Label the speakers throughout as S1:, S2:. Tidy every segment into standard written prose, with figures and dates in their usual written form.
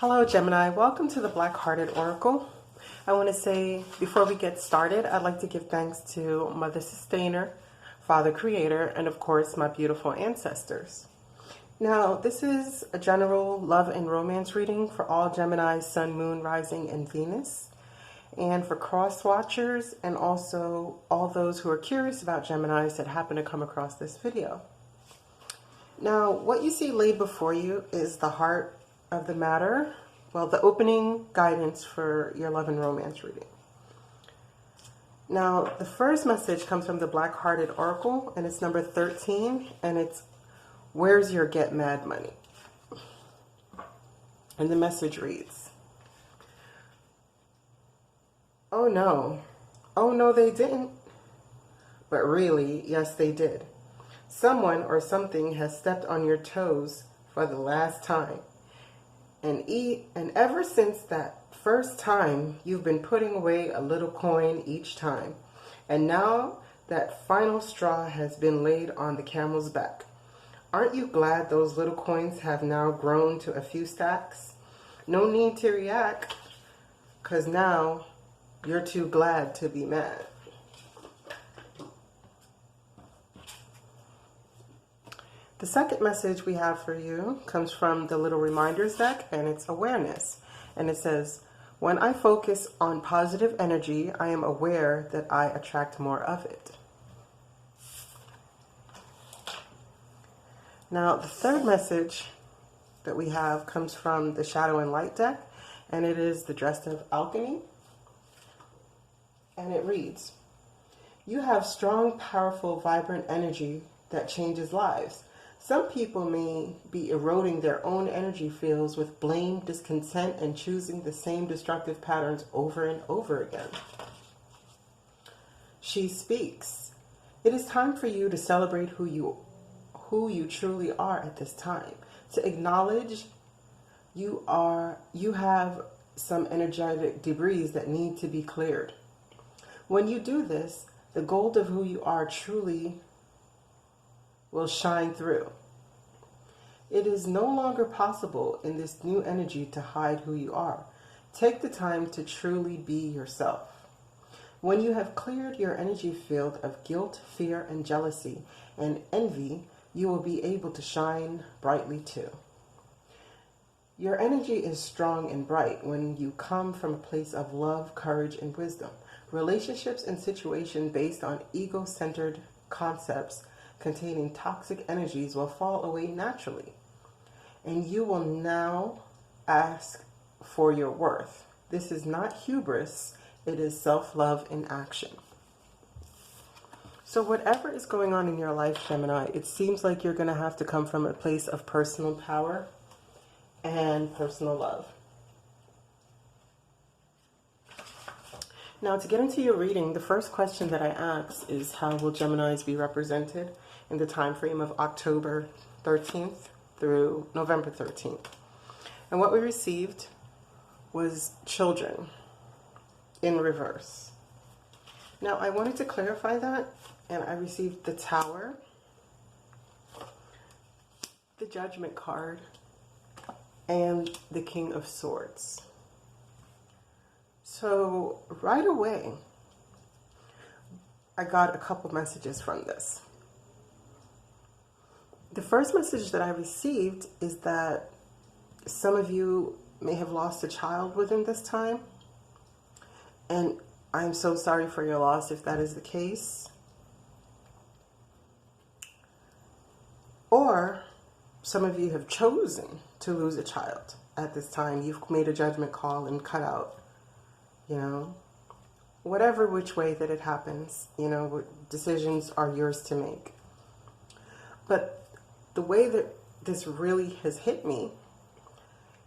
S1: Hello Gemini, welcome to the Black Hearted Oracle. I want to say before we get started, I'd like to give thanks to Mother Sustainer, Father Creator, and of course my beautiful ancestors. Now this is a general love and romance reading for all Gemini, Sun, Moon, Rising, and Venus, and for cross watchers and also all those who are curious about Geminis that happen to come across this video. Now what you see laid before you is the heart of the matter, well, the opening guidance for your love and romance reading. Now, the first message comes from the Black Hearted Oracle, and it's number 13, and it's, "Where's your get mad money?" And the message reads, "Oh no, they didn't. But really, yes, they did. Someone or something has stepped on your toes for the last time. And ever since that first time, you've been putting away a little coin each time. And now that final straw has been laid on the camel's back. Aren't you glad those little coins have now grown to a few stacks? No need to react, because now you're too glad to be mad." The second message we have for you comes from the Little Reminders deck, and it's awareness. And it says, "When I focus on positive energy, I am aware that I attract more of it." Now, the third message that we have comes from the Shadow and Light deck, and it is the Dress of Alchemy. And it reads, "You have strong, powerful, vibrant energy that changes lives. Some people may be eroding their own energy fields with blame, discontent, and choosing the same destructive patterns over and over again." She speaks, "It is time for you to celebrate who you truly are at this time. To acknowledge you have some energetic debris that need to be cleared. When you do this, the gold of who you are truly will shine through. It is no longer possible in this new energy to hide who you are. Take the time to truly be yourself. When you have cleared your energy field of guilt, fear, and jealousy and envy, you will be able to shine brightly too. Your energy is strong and bright when you come from a place of love, courage, and wisdom. Relationships and situations based on ego-centered concepts containing toxic energies will fall away naturally, and you will now ask for your worth. This is not hubris, it is self-love in action." So whatever is going on in your life, Gemini, it seems like you're going to have to come from a place of personal power and personal love. Now, to get into your reading, the first question that I ask is, how will Geminis be represented in the time frame of October 13th through November 13th? And what we received was children in reverse. Now, I wanted to clarify that, and I received the Tower, the Judgment card, and the King of Swords. So right away, I got a couple messages from this. The first message that I received is that some of you may have lost a child within this time. And I'm so sorry for your loss if that is the case. Or some of you have chosen to lose a child at this time. You've made a judgment call and cut out, whatever which way that it happens, decisions are yours to make. But the way that this really has hit me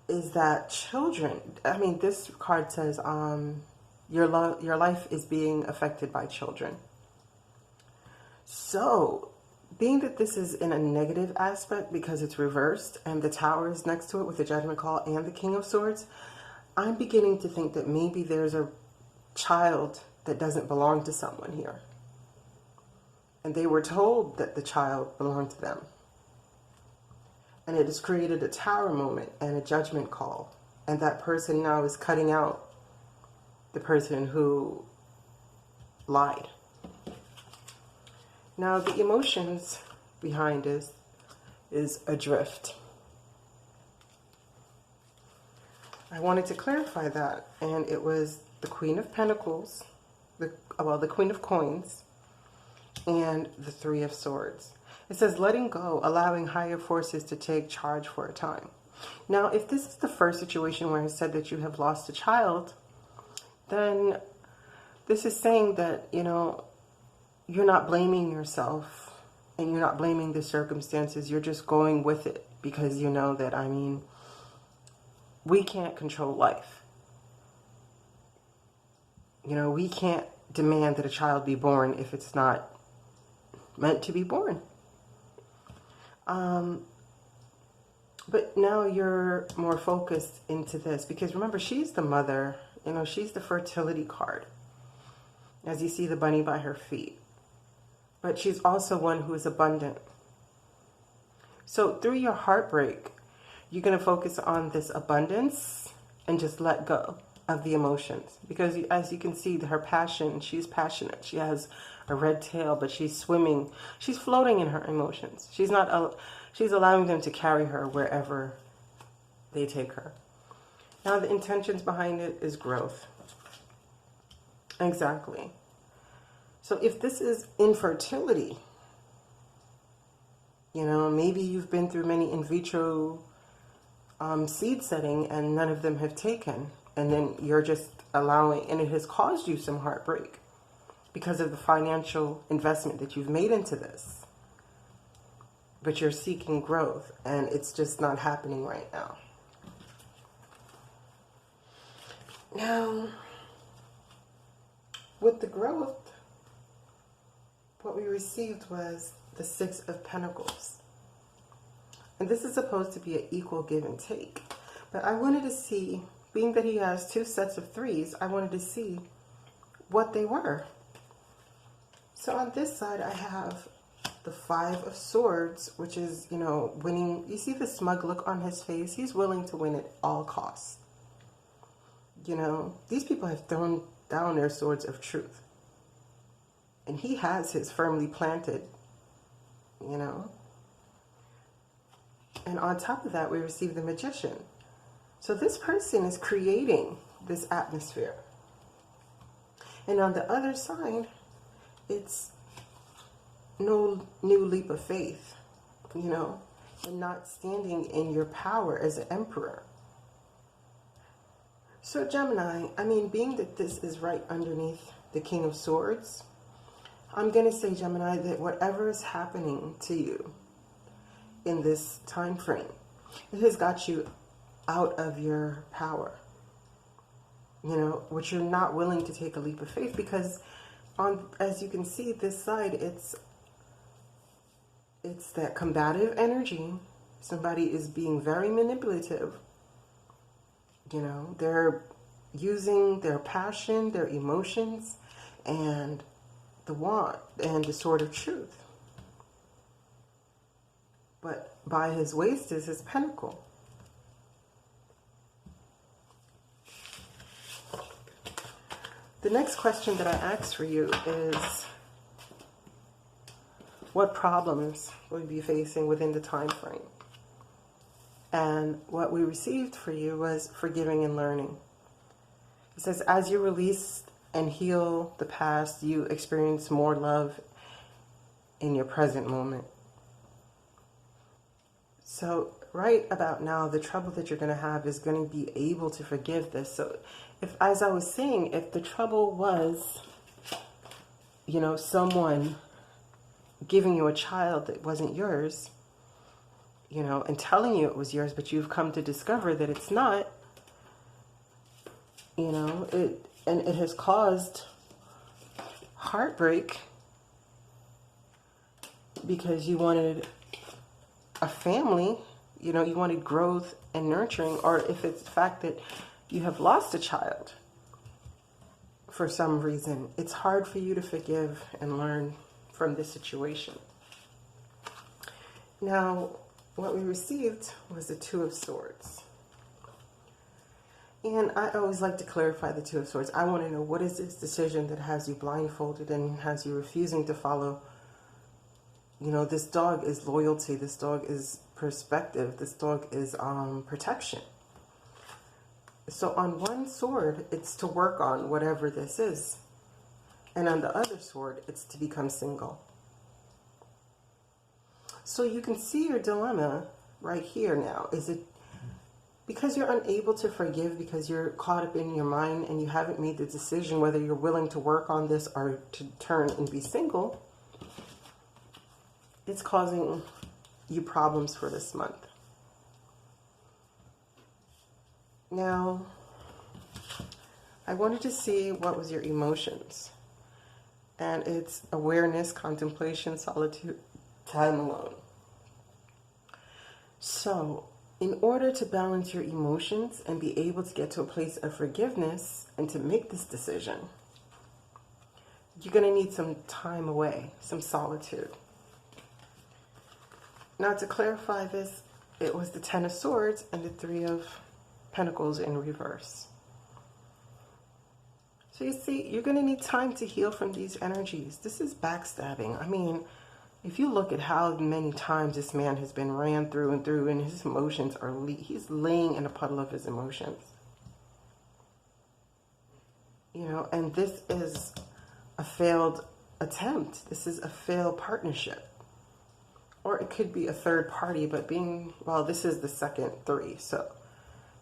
S1: is that children, this card says, your life is being affected by children. So, being that this is in a negative aspect because it's reversed and the Tower is next to it with the Judgment call and the King of Swords, I'm beginning to think that maybe there's a child that doesn't belong to someone here. And they were told that the child belonged to them. And it has created a Tower moment and a Judgment call And that person now is cutting out the person who lied. Now, the emotions behind this is adrift. I wanted to clarify that, and it was the Queen of Pentacles, the Queen of Coins, and the Three of Swords. It says letting go, allowing higher forces to take charge for a time. Now, if this is the first situation where it said that you have lost a child, then this is saying that, you know, you're not blaming yourself and you're not blaming the circumstances. You're just going with it because you know that, I mean, we can't control life. You know, we can't demand that a child be born if it's not meant to be born. But now you're more focused into this because remember, she's the mother, you know, she's the fertility card. As you see the bunny by her feet. But she's also one who is abundant. So through your heartbreak, you're going to focus on this abundance and just let go of the emotions. Because as you can see, her passion, she's passionate. She has a red tail, but she's swimming. She's floating in her emotions. She's allowing them to carry her wherever they take her. Now the intentions behind it is growth. Exactly. So if this is infertility, you know, maybe you've been through many in vitro seed setting and none of them have taken. And then you're just allowing, and it has caused you some heartbreak because of the financial investment that you've made into this. But you're seeking growth and it's just not happening right now. Now, with the growth, what we received was the Six of Pentacles. And this is supposed to be an equal give and take. But I wanted to see, being that he has two sets of threes, I wanted to see what they were. So on this side, I have the Five of Swords, which is, you know, winning. You see the smug look on his face? He's willing to win at all costs. You know, these people have thrown down their swords of truth. And he has his firmly planted, you know. And on top of that, we receive the Magician. So this person is creating this atmosphere. And on the other side, it's no new leap of faith, you know, and not standing in your power as an emperor. So Gemini, I mean, being that this is right underneath the King of Swords, I'm going to say, Gemini, that whatever is happening to you in this time frame, it has got you out of your power, you know, which you're not willing to take a leap of faith because as you can see, this side, it's that combative energy. Somebody is being very manipulative. You know, they're using their passion, their emotions, and the wand and the sword of truth. But by his waist is his pentacle. The next question that I ask for you is, what problems will you be facing within the time frame? And what we received for you was forgiving and learning. It says, as you release and heal the past, you experience more love in your present moment. So right about now, the trouble that you're going to have is going to be able to forgive this. So if, as I was saying, if the trouble was, you know, someone giving you a child that wasn't yours, you know, and telling you it was yours, but you've come to discover that it's not, you know, it has caused heartbreak because you wanted a family, you know, you wanted growth and nurturing, or if it's the fact that you have lost a child for some reason, it's hard for you to forgive and learn from this situation. Now, what we received was the Two of Swords. And I always like to clarify the Two of Swords. I want to know, what is this decision that has you blindfolded and has you refusing to follow? You know, this dog is loyalty. This dog is perspective. This dog is protection. So on one sword, it's to work on whatever this is. And on the other sword, it's to become single. So you can see your dilemma right here now. Is it because you're unable to forgive because you're caught up in your mind and you haven't made the decision whether you're willing to work on this or to turn and be single? It's causing you problems for this month. Now, I wanted to see what was your emotions. And it's awareness, contemplation, solitude, time alone. So, in order to balance your emotions and be able to get to a place of forgiveness and to make this decision, you're going to need some time away, some solitude. Now, to clarify this, it was the Ten of Swords and the Three of Pentacles in reverse. So you see, you're going to need time to heal from these energies. This is backstabbing. I mean, if you look at how many times this man has been ran through and his emotions are, he's laying in a puddle of his emotions. You know, and this is a failed attempt. This is a failed partnership. Or it could be a third party, but well, this is the second three. So,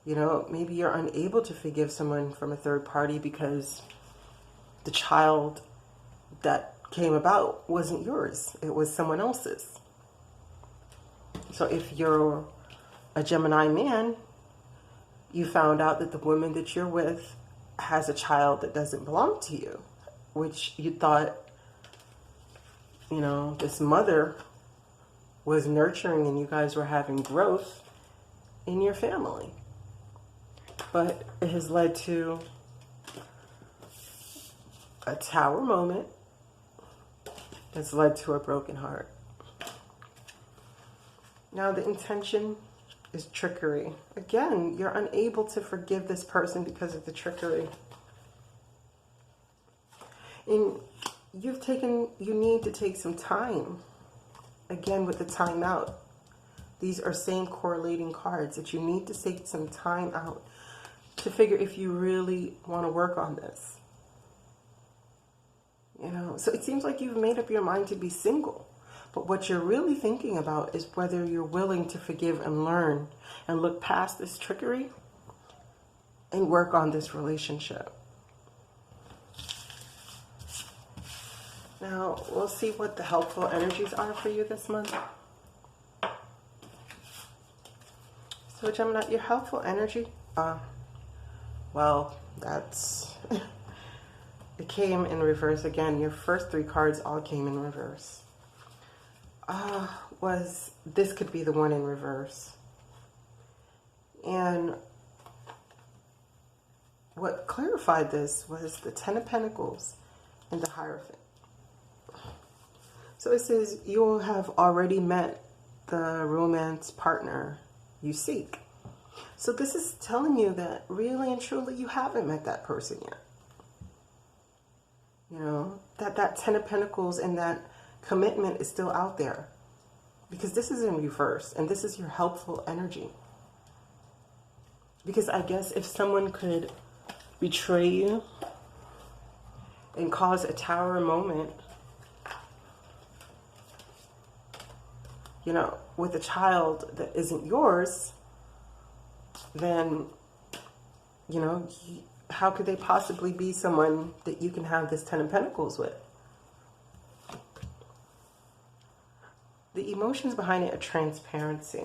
S1: you know, maybe you're unable to forgive someone from a third party because the child that came about wasn't yours. It was someone else's. So if you're a Gemini man, you found out that the woman that you're with has a child that doesn't belong to you, which you thought, you know, this mother was nurturing and you guys were having growth in your family. But it has led to a tower moment that's led to a broken heart. Now the intention is trickery. Again, you're unable to forgive this person because of the trickery. And you need to take some time. Again, with the time out. These are same correlating cards that you need to take some time out to figure if you really want to work on this. You know, so it seems like you've made up your mind to be single. But what you're really thinking about is whether you're willing to forgive and learn and look past this trickery and work on this relationship. Now, we'll see what the helpful energies are for you this month. So, Gemini, your helpful energy, well, that's, it came in reverse again. Your first three cards all came in reverse. This could be the one in reverse. And what clarified this was the Ten of Pentacles and the Hierophant. So it says you will have already met the romance partner you seek. So this is telling you that really and truly you haven't met that person yet. You know, that Ten of Pentacles and that commitment is still out there. Because this is in reverse and this is your helpful energy. Because I guess if someone could betray you and cause a tower moment, you know, with a child that isn't yours, then, you know, how could they possibly be someone that you can have this Ten of Pentacles with? The emotions behind it are transparency.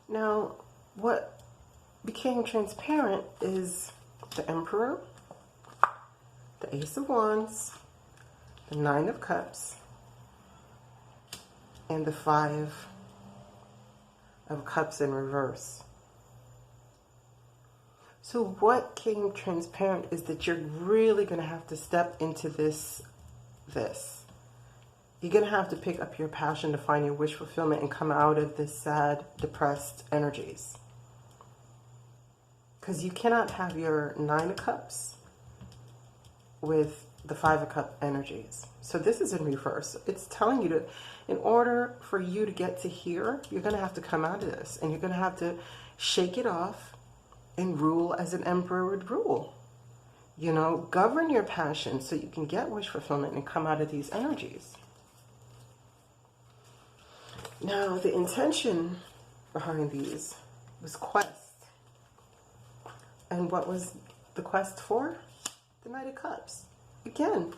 S1: Now, what became transparent is the Emperor, the Ace of Wands, the Nine of Cups, and the Five of Cups in reverse. So what came transparent is that you're really going to have to step into this. You're going to have to pick up your passion to find your wish fulfillment and come out of this sad, depressed energies. Because you cannot have your 9 of Cups with the 5 of Cups energies. So this is in reverse. It's telling you to, in order for you to get to here, you're going to have to come out of this. And you're going to have to shake it off and rule as an emperor would rule. You know, govern your passion so you can get wish fulfillment and come out of these energies. Now, the intention behind these was quest. And what was the quest for? The Knight of Cups. Again,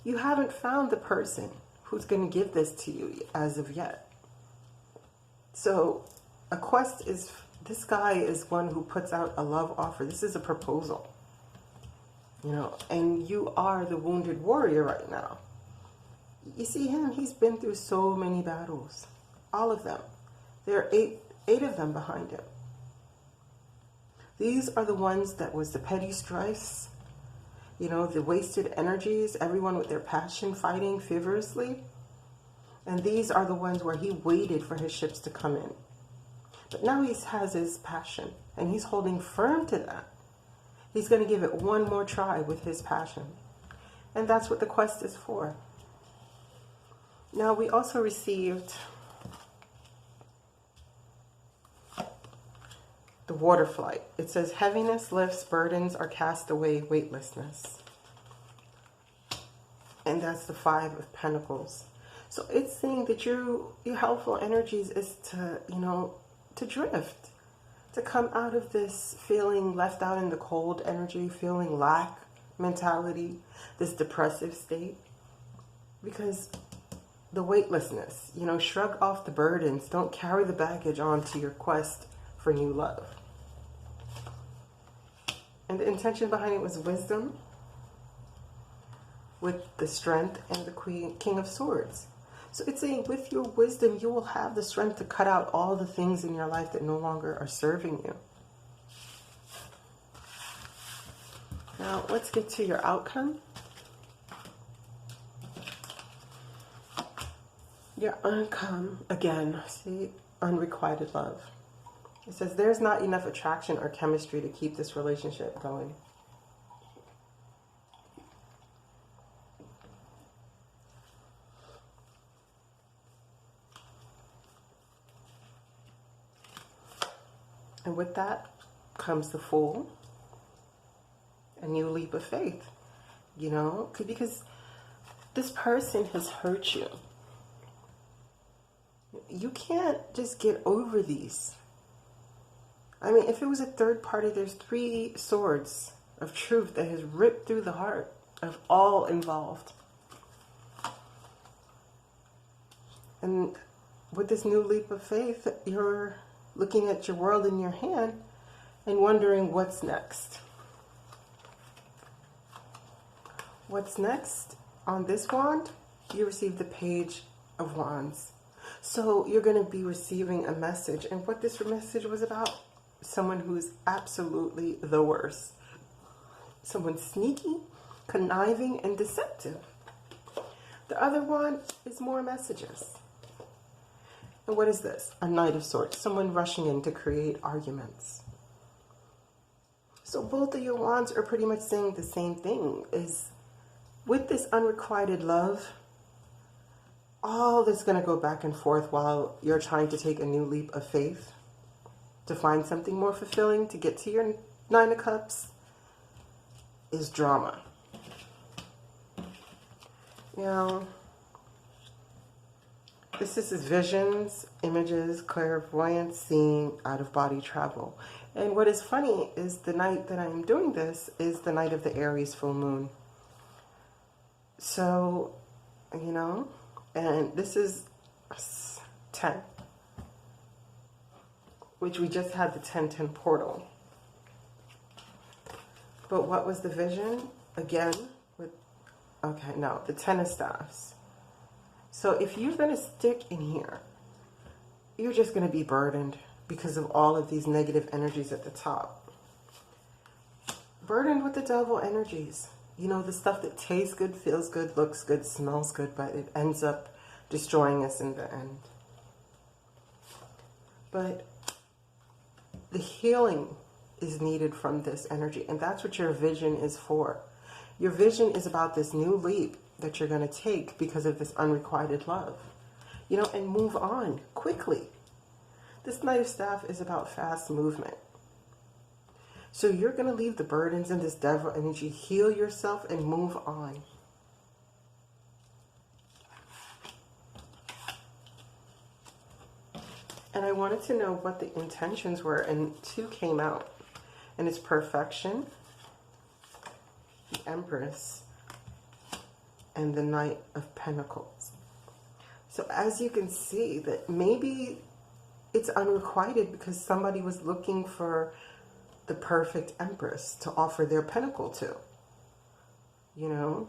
S1: you haven't found the person who's going to give this to you as of yet. So, a quest is, this guy is one who puts out a love offer. This is a proposal. You know, and you are the wounded warrior right now. You see him, he's been through so many battles. All of them. There are eight of them behind him. These are the ones that was the petty strifes, you know, the wasted energies, everyone with their passion fighting feverishly. And these are the ones where he waited for his ships to come in. But now he has his passion, and he's holding firm to that. He's going to give it one more try with his passion. And that's what the quest is for. Now, we also received the water flight. It says, heaviness lifts, burdens are cast away, weightlessness. And that's the 5 of Pentacles. So it's saying that your helpful energies is to, you know, to drift. To come out of this feeling left out in the cold energy, feeling lack mentality, this depressive state. Because the weightlessness, you know, shrug off the burdens. Don't carry the baggage on to your quest for new love. And the intention behind it was wisdom with the strength and the King of Swords. So it's saying with your wisdom, you will have the strength to cut out all the things in your life that no longer are serving you. Now, let's get to your outcome. Your outcome, again, see, unrequited love. It says there's not enough attraction or chemistry to keep this relationship going. And with that comes the Fool, a new leap of faith, you know, because this person has hurt you. You can't just get over these. I mean, if it was a third party, there's 3 swords of truth that has ripped through the heart of all involved. And with this new leap of faith, you're looking at your world in your hand and wondering what's next. What's next? On this wand, you receive the Page of Wands. So you're going to be receiving a message. And what this message was about, someone who's absolutely the worst. Someone sneaky, conniving, and deceptive. The other one is more messages. And what is this? A Knight of Swords. Someone rushing in to create arguments. So both of your wands are pretty much saying the same thing. Is with this unrequited love, all that's going to go back and forth while you're trying to take a new leap of faith to find something more fulfilling, to get to your 9 of Cups, is drama. You know, this is visions, images, clairvoyance, seeing, out-of-body travel. And what is funny is the night that I'm doing this is the night of the Aries full moon. So, you know, and this is 10, which we just had the 1010 portal. But what was the vision? Again, with, okay, no, the 10 of Staffs. So if you're going to stick in here, you're just going to be burdened because of all of these negative energies at the top. Burdened with the devil energies. You know, the stuff that tastes good, feels good, looks good, smells good, but it ends up destroying us in the end. But the healing is needed from this energy, and that's what your vision is for. Your vision is about this new leap that you're going to take because of this unrequited love, you know, and move on quickly. This Knight of Staff is about fast movement. So you're going to leave the burdens and this devil energy, heal yourself, and move on. And I wanted to know what the intentions were, and 2 came out. And it's perfection, the Empress, and the Knight of Pentacles. So as you can see, that maybe it's unrequited because somebody was looking for the perfect Empress to offer their pentacle to, you know?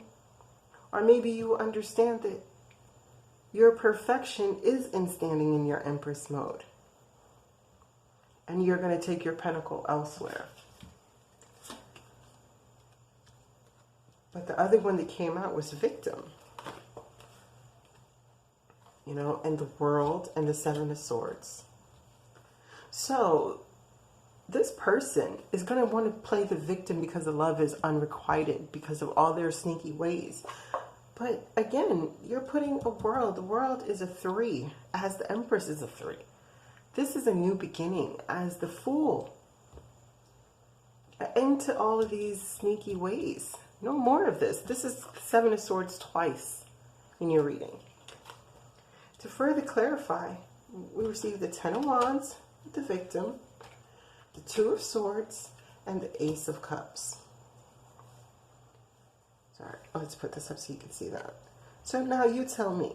S1: Or maybe you understand that your perfection is in standing in your Empress mode, and you're going to take your pentacle elsewhere. But the other one that came out was victim, you know, and the World and the 7 of Swords. So this person is going to want to play the victim because the love is unrequited, because of all their sneaky ways. But again, you're putting a world. The World is a 3, as the Empress is a 3. This is a new beginning as the Fool. Into all of these sneaky ways. No more of this. This is 7 of Swords twice in your reading. To further clarify, we receive the 10 of Wands, the victim, the 2 of Swords, and the Ace of Cups. Sorry, let's put this up so you can see that. So now you tell me,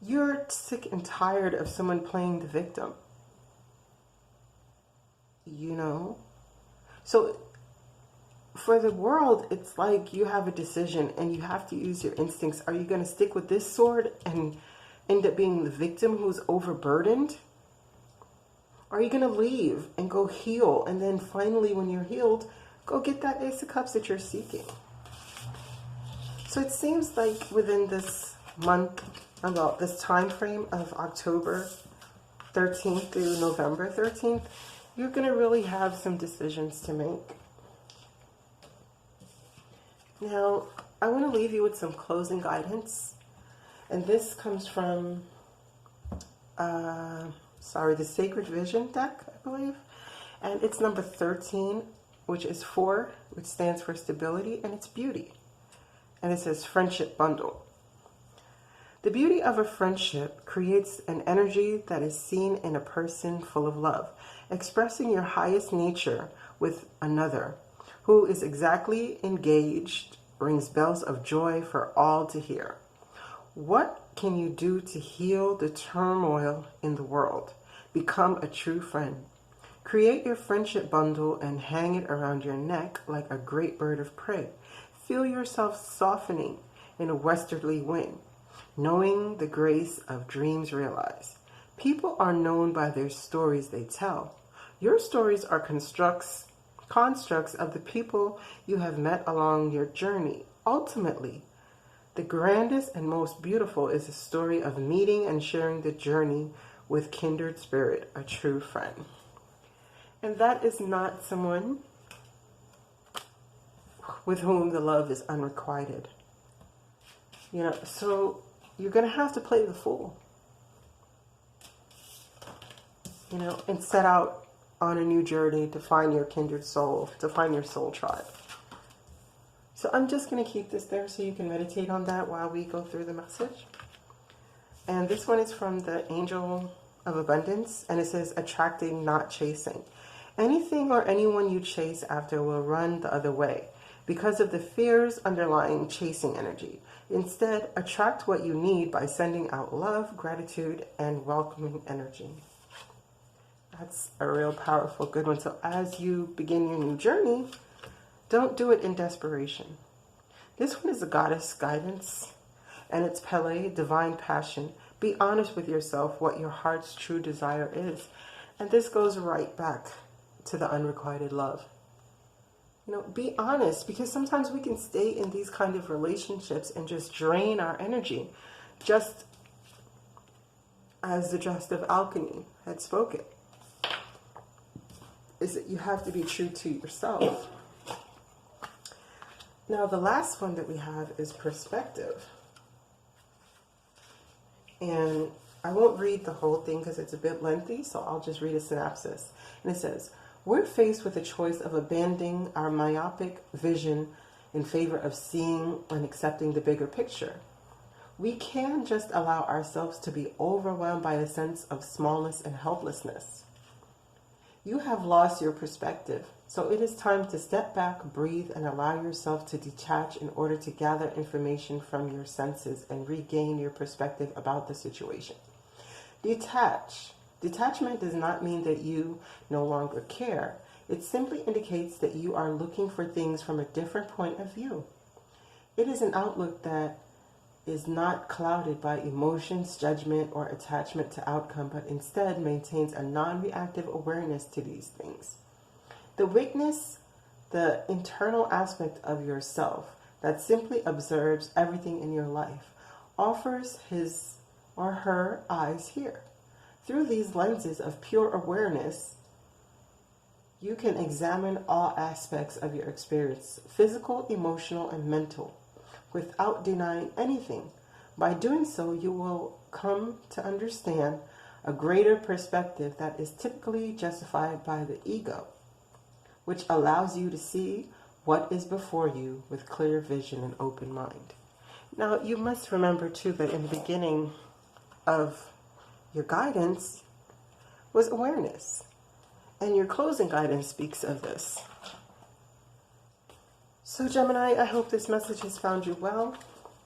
S1: you're sick and tired of someone playing the victim. You know? So for the World, it's like you have a decision and you have to use your instincts. Are you going to stick with this sword and end up being the victim who's overburdened? Are you going to leave and go heal, and then finally when you're healed, go get that Ace of Cups that you're seeking? So it seems like within this month, about this time frame of October 13th through November 13th, you're going to really have some decisions to make. Now, I want to leave you with some closing guidance. And this comes from, the Sacred Vision deck, I believe. And it's number 13, which is 4, which stands for stability, and it's beauty. And it says friendship bundle. The beauty of a friendship creates an energy that is seen in a person full of love, expressing your highest nature with another who is exactly engaged, rings bells of joy for all to hear. What can you do to heal the turmoil in the world? Become a true friend. Create your friendship bundle and hang it around your neck like a great bird of prey. Feel yourself softening in a westerly wind, knowing the grace of dreams realized. People are known by their stories they tell. Your stories are constructs of the people you have met along your journey. Ultimately, the grandest and most beautiful is the story of meeting and sharing the journey with kindred spirit, a true friend. And that is not someone with whom the love is unrequited. You know, so you're going to have to play the fool. You know, and set out on a new journey to find your kindred soul, to find your soul tribe. So I'm just going to keep this there so you can meditate on that while we go through the message. And this one is from the Angel of Abundance, and it says, attracting, not chasing. Anything or anyone you chase after will run the other way because of the fears underlying chasing energy. Instead, attract what you need by sending out love, gratitude, and welcoming energy. That's a real powerful good one. So as you begin your new journey, don't do it in desperation. This one is a goddess guidance, and it's Pele, divine passion. Be honest with yourself what your heart's true desire is. And this goes right back to the unrequited love. You know, be honest, because sometimes we can stay in these kind of relationships and just drain our energy. just as the Just of Alchemy had spoken, is that you have to be true to yourself. Now, the last one that we have is perspective. And I won't read the whole thing because it's a bit lengthy, so I'll just read a synopsis. And it says, we're faced with the choice of abandoning our myopic vision in favor of seeing and accepting the bigger picture. We can just allow ourselves to be overwhelmed by a sense of smallness and helplessness. You have lost your perspective, so it is time to step back, breathe, and allow yourself to detach in order to gather information from your senses and regain your perspective about the situation. Detachment does not mean that you no longer care. It simply indicates that you are looking for things from a different point of view. It is an outlook that is not clouded by emotions, judgment, or attachment to outcome, but instead maintains a non-reactive awareness to these things. The witness, the internal aspect of yourself that simply observes everything in your life, offers his or her eyes here. Through these lenses of pure awareness, you can examine all aspects of your experience, physical, emotional, and mental, without denying anything. By doing so, you will come to understand a greater perspective that is typically justified by the ego, which allows you to see what is before you with clear vision and open mind. Now, you must remember too that in the beginning of your guidance was awareness, and your closing guidance speaks of this. So Gemini, I hope this message has found you well.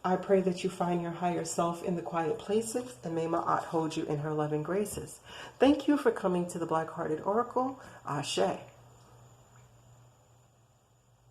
S1: I pray that you find your higher self in the quiet places, and may Ma'at hold you in her loving graces. Thank you for coming to the Black Hearted Oracle. Ashe.